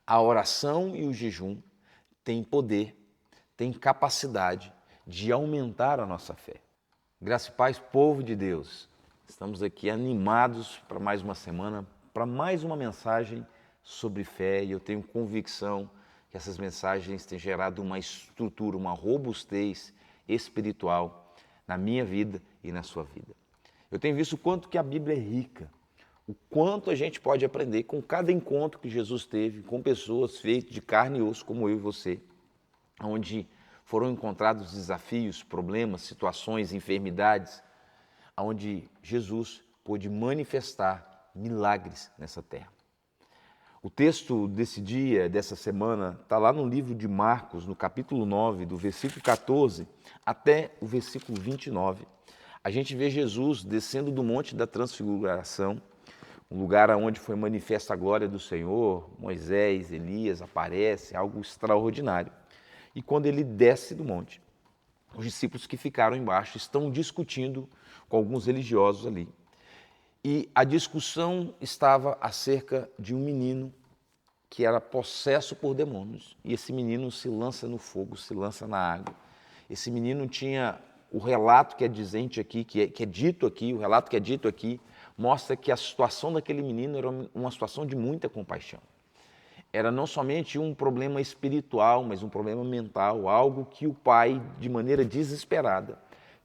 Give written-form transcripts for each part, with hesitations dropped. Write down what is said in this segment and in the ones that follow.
A oração e o jejum têm poder, têm capacidade de aumentar a nossa fé. Graça e paz, povo de Deus. Estamos aqui animados para mais uma semana, para mais uma mensagem sobre fé, e eu tenho convicção que essas mensagens têm gerado uma estrutura, uma robustez espiritual na minha vida e na sua vida. Eu tenho visto o quanto que a Bíblia é rica, o quanto a gente pode aprender com cada encontro que Jesus teve com pessoas feitas de carne e osso como eu e você, onde foram encontrados desafios, problemas, situações, enfermidades, onde Jesus pôde manifestar milagres nessa terra. O texto desse dia, dessa semana, está lá no livro de Marcos, no capítulo 9, do versículo 14 até o versículo 29. A gente vê Jesus descendo do Monte da Transfiguração, um lugar onde foi manifesta a glória do Senhor. Moisés, Elias aparece, algo extraordinário. E quando ele desce do monte, os discípulos que ficaram embaixo estão discutindo com alguns religiosos ali. E a discussão estava acerca de um menino que era possesso por demônios. E esse menino se lança no fogo, se lança na água. Esse menino tinha o relato que é dizente aqui, que é dito aqui, o relato que é dito aqui, mostra que a situação daquele menino era uma situação de muita compaixão. Era não somente um problema espiritual, mas um problema mental, algo que o pai, de maneira desesperada,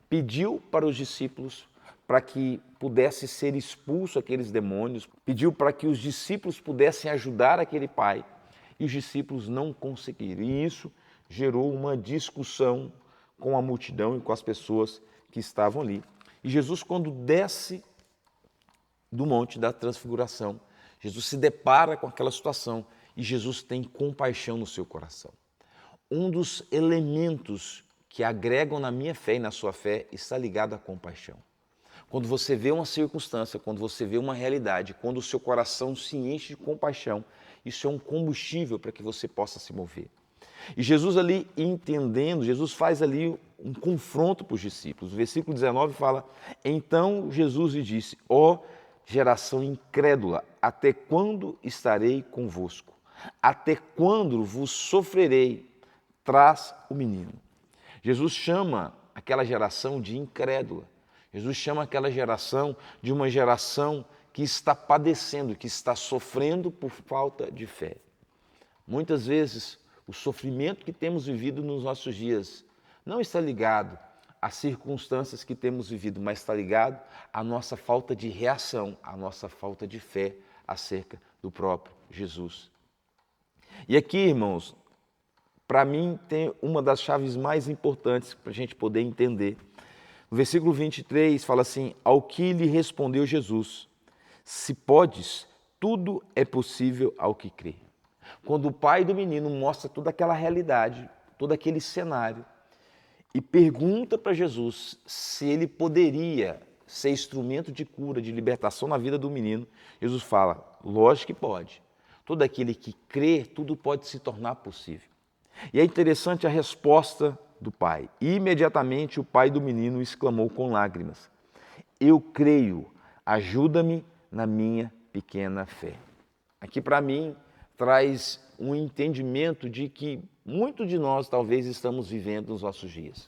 pediu para os discípulos para que pudesse ser expulso aqueles demônios, pediu para que os discípulos pudessem ajudar aquele pai, e os discípulos não conseguiram. E isso gerou uma discussão com a multidão e com as pessoas que estavam ali. E Jesus, quando desce do Monte da Transfiguração, Jesus se depara com aquela situação e Jesus tem compaixão no seu coração. Um dos elementos que agregam na minha fé e na sua fé está ligado à compaixão. Quando você vê uma circunstância, quando você vê uma realidade, quando o seu coração se enche de compaixão, isso é um combustível para que você possa se mover. E Jesus ali entendendo, Jesus faz ali um confronto para os discípulos. O versículo 19 fala: então Jesus lhe disse: ó geração incrédula, até quando estarei convosco? Até quando vos sofrerei? Traz o menino. Jesus chama aquela geração de incrédula. Jesus chama aquela geração de uma geração que está padecendo, que está sofrendo por falta de fé. Muitas vezes, o sofrimento que temos vivido nos nossos dias não está ligado às circunstâncias que temos vivido, mas está ligado à nossa falta de reação, à nossa falta de fé acerca do próprio Jesus. E aqui, irmãos, para mim tem uma das chaves mais importantes para a gente poder entender. No versículo 23 fala assim: ao que lhe respondeu Jesus: se podes, tudo é possível ao que crê. Quando o pai do menino mostra toda aquela realidade, todo aquele cenário, e pergunta para Jesus se ele poderia ser instrumento de cura, de libertação na vida do menino, Jesus fala: lógico que pode. Todo aquele que crê, tudo pode se tornar possível. E é interessante a resposta do pai. Imediatamente o pai do menino exclamou com lágrimas: eu creio, ajuda-me na minha pequena fé. Aqui para mim traz um entendimento de que muitos de nós talvez estamos vivendo nos nossos dias.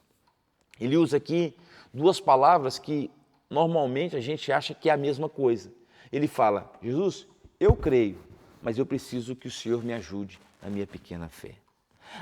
Ele usa aqui duas palavras que normalmente a gente acha que é a mesma coisa. Ele fala: Jesus, eu creio, mas eu preciso que o Senhor me ajude na minha pequena fé.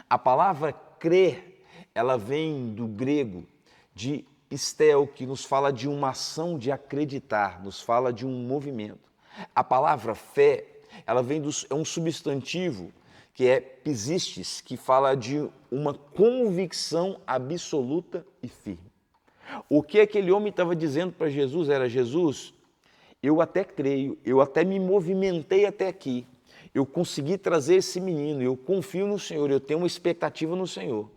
A palavra crer, ela vem do grego de pistel, que nos fala de uma ação de acreditar, nos fala de um movimento. A palavra fé, ela vem é um substantivo que é pisistes, que fala de uma convicção absoluta e firme. O que aquele homem estava dizendo para Jesus era: Jesus, eu até creio, eu até me movimentei até aqui, eu consegui trazer esse menino, eu confio no Senhor, eu tenho uma expectativa no Senhor,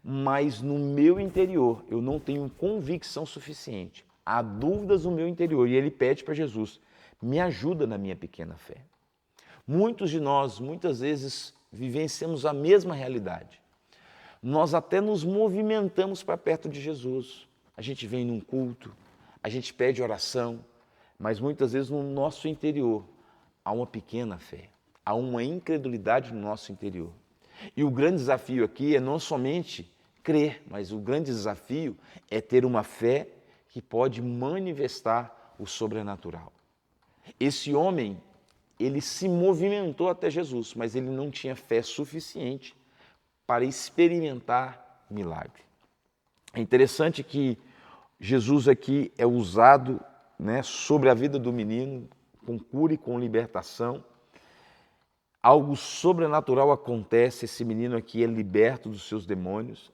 mas no meu interior eu não tenho convicção suficiente, há dúvidas no meu interior. E ele pede para Jesus: me ajuda na minha pequena fé. Muitos de nós, muitas vezes, vivenciamos a mesma realidade. Nós até nos movimentamos para perto de Jesus. A gente vem num culto, a gente pede oração, mas muitas vezes no nosso interior há uma pequena fé, há uma incredulidade no nosso interior. E o grande desafio aqui é não somente crer, mas o grande desafio é ter uma fé que pode manifestar o sobrenatural. Esse homem, ele se movimentou até Jesus, mas ele não tinha fé suficiente para experimentar milagre. É interessante que Jesus aqui é usado, sobre a vida do menino, com cura e com libertação. Algo sobrenatural acontece, esse menino aqui é liberto dos seus demônios.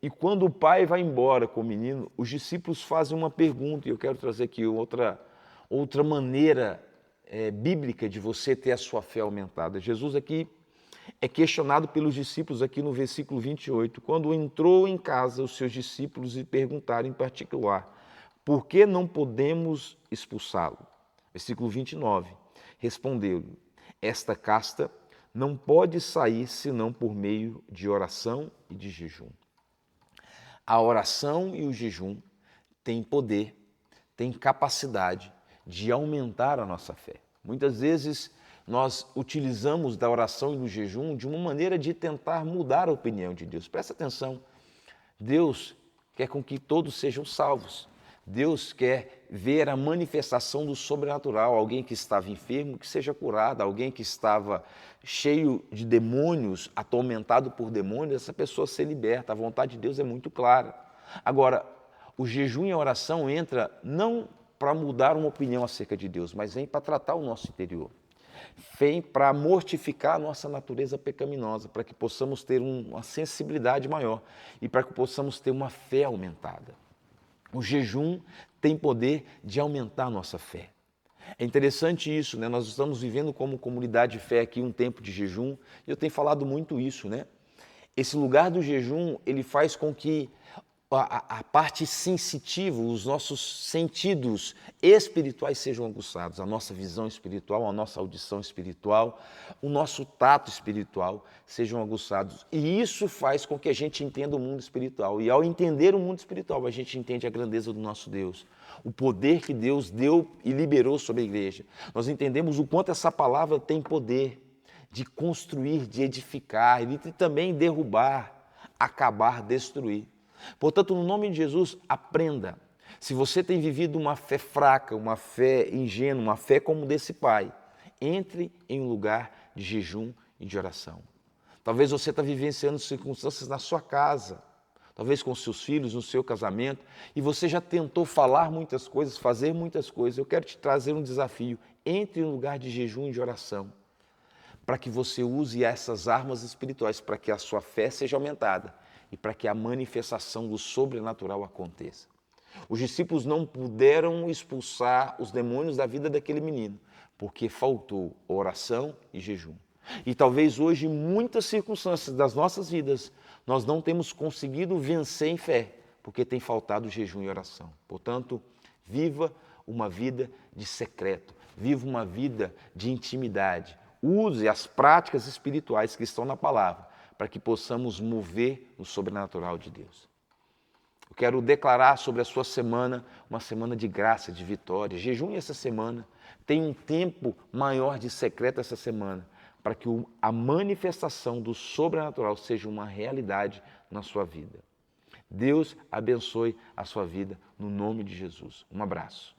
E quando o pai vai embora com o menino, os discípulos fazem uma pergunta, e eu quero trazer aqui outra maneira bíblica de você ter a sua fé aumentada. Jesus aqui é questionado pelos discípulos aqui no versículo 28, quando entrou em casa os seus discípulos e perguntaram em particular, por que não podemos expulsá-lo? Versículo 29, respondeu-lhe, esta casta não pode sair senão por meio de oração e de jejum. A oração e o jejum têm poder, têm capacidade de aumentar a nossa fé. Muitas vezes nós utilizamos da oração e do jejum de uma maneira de tentar mudar a opinião de Deus. Presta atenção, Deus quer com que todos sejam salvos. Deus quer ver a manifestação do sobrenatural, alguém que estava enfermo, que seja curado, alguém que estava cheio de demônios, atormentado por demônios, essa pessoa ser liberta. A vontade de Deus é muito clara. Agora, o jejum e a oração entra não para mudar uma opinião acerca de Deus, mas vem para tratar o nosso interior. Vem para mortificar a nossa natureza pecaminosa, para que possamos ter uma sensibilidade maior e para que possamos ter uma fé aumentada. O jejum tem poder de aumentar a nossa fé. É interessante isso, Nós estamos vivendo como comunidade de fé aqui um tempo de jejum, e eu tenho falado muito isso, Esse lugar do jejum, ele faz com que a parte sensitiva, os nossos sentidos espirituais sejam aguçados, a nossa visão espiritual, a nossa audição espiritual, o nosso tato espiritual sejam aguçados. E isso faz com que a gente entenda o mundo espiritual. E ao entender o mundo espiritual, a gente entende a grandeza do nosso Deus, o poder que Deus deu e liberou sobre a igreja. Nós entendemos o quanto essa palavra tem poder de construir, de edificar, e de também derrubar, acabar, destruir. Portanto, no nome de Jesus, aprenda. Se você tem vivido uma fé fraca, uma fé ingênua, uma fé como desse pai, entre em um lugar de jejum e de oração. Talvez você está vivenciando circunstâncias na sua casa, talvez com seus filhos, no seu casamento, e você já tentou falar muitas coisas, fazer muitas coisas. Eu quero te trazer um desafio. Entre em um lugar de jejum e de oração, para que você use essas armas espirituais, para que a sua fé seja aumentada e para que a manifestação do sobrenatural aconteça. Os discípulos não puderam expulsar os demônios da vida daquele menino, porque faltou oração e jejum. E talvez hoje, em muitas circunstâncias das nossas vidas, nós não temos conseguido vencer em fé, porque tem faltado jejum e oração. Portanto, viva uma vida de secreto, viva uma vida de intimidade. Use as práticas espirituais que estão na palavra, para que possamos mover o sobrenatural de Deus. Eu quero declarar sobre a sua semana, uma semana de graça, de vitória. Jejum essa semana, tem um tempo maior de secreto essa semana, para que a manifestação do sobrenatural seja uma realidade na sua vida. Deus abençoe a sua vida, no nome de Jesus. Um abraço.